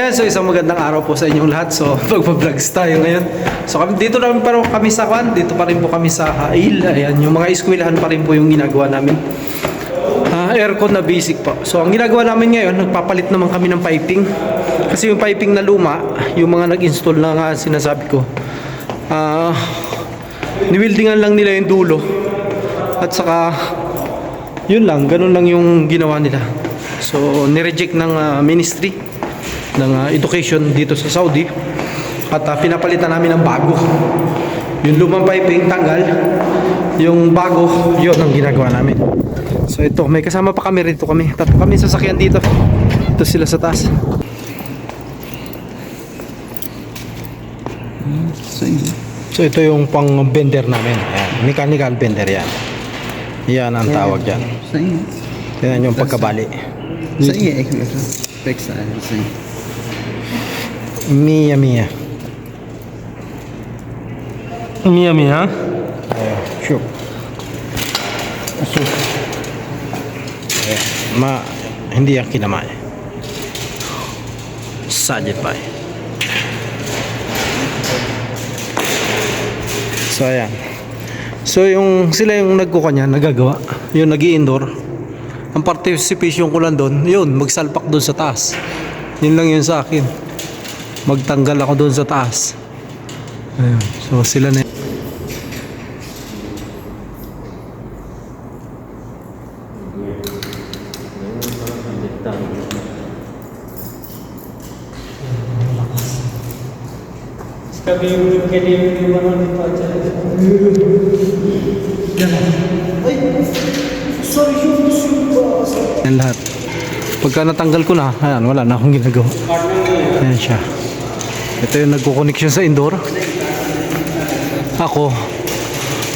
So isang magandang araw po sa inyong lahat. So magpa-vlogs tayo ngayon. So dito namin pa rin kami sa Kwan. Dito pa rin po kami sa Hail. Ayan, yung mga eskwelahan pa rin po yung ginagawa namin. Aircon na basic po. So ang ginagawa namin ngayon, nagpapalit naman kami ng piping. Kasi yung piping na luma, yung mga nag-install na nga sinasabi ko, niwildingan lang nila yung dulo. At saka yun lang, ganun lang yung ginawa nila. So nireject ng ministry ng education dito sa Saudi at pinapalitan namin ng bago. Yung lumang piping tanggal, yung bago yun ang ginagawa namin. So ito, may kasama pa kami rito, kami tatlo kami sasakyan dito. Ito sila sa taas. So ito yung pang bender namin. Ayan, mechanical bender yan. Yan ang tawag dyan. Yan yung pagkabali. Mia Mia. Mia Mia. Sure. Hindi yan kinamay. Sajid pa. So ayan. So yung sila yung nagkukanya, nagagawa. Yung nag-i-indoor. Ang participation ko lang doon, yun, magsalpak doon sa taas. Yun lang yun sa akin. Magtanggal ako doon sa taas. Ayun. So sila na. Yan lahat. Pagka natanggal ko na, ayan, wala na akong ginagawa. Ayan siya. Ito yung nagko-connection sa indoor. Ako,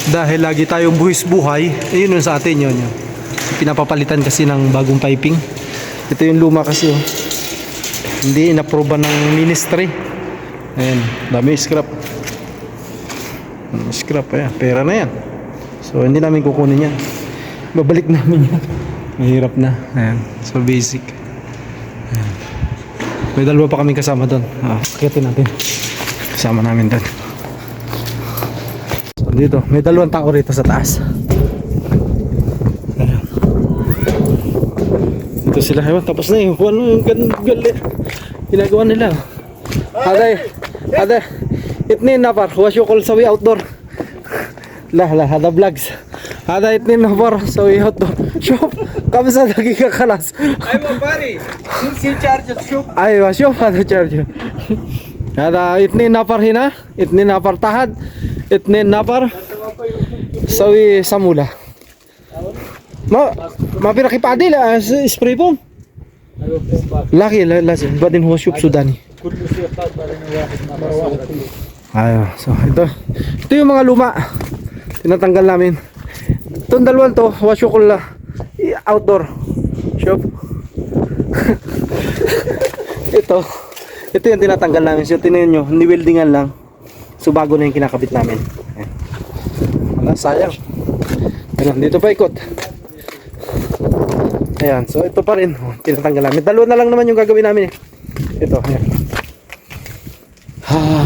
dahil lagi tayong buhis buhay, yun sa atin yun. Pinapapalitan kasi ng bagong piping. Ito yung luma kasi. Oh. Hindi inaproba ng ministry. Ayan, dami scrap. Scrap, ayan, pera na yan. So hindi namin kukunin yan. Babalik namin yan. Mahirap na. Ayan, so basic. Ayan. May dalawa pa kaming kasama doon. Akitin natin. Kasama namin doon. So dito, may dalawang tao rito sa taas. Ayan. Dito sila. Ayan, tapos na yung ano, yung ginagawa nila. Ada itnin nafar washukol sawi outdoor. Lah hada vlogs. Ada itnin nafar sawi outdoor. Shop कब से लगेगा खलास आई वो बारी C charger shop आई वो शोप هذا चार्जर هذا اثنين نفر هنا اثنين نفر تحت اثنين نفر سوي صامولة ما في رقيب عادي لا سبراي بوم لا لازم بعدين هو شوب سوداني ayo so ito yung mga luma tinatanggal namin. Itong dalawang to washukol la outdoor shop. ito yung tinatanggal namin. So tinayin nyo, ni-weldingan lang. So bago na yung kinakabit namin. Wala, sayang. Ayan, dito pa ikot. Ayan, so ito pa rin tinatanggal namin. Dalawa na lang naman yung gagawin namin. Ito, ayan.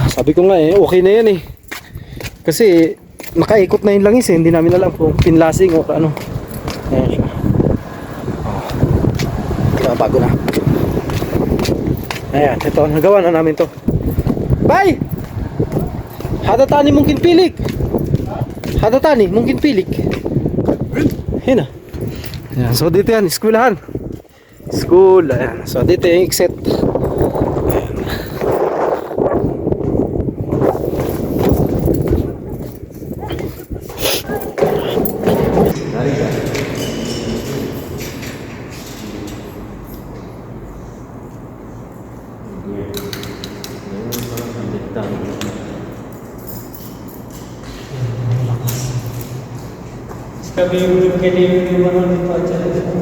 Sabi ko nga okay na yan kasi nakaikot na yung langis hindi namin alam kung pinlasing o ano. Ayan siya. Bago na. Ayan, ito, nagawa na namin to. Bye! Hadatani mungkin pilik. Hadatani mungkin pilik. Hina. Ayan, so dito yan, eskwelahan. School, ayan. So dito yung exit. कभी के लिए बनाने को अच्छा लगता है।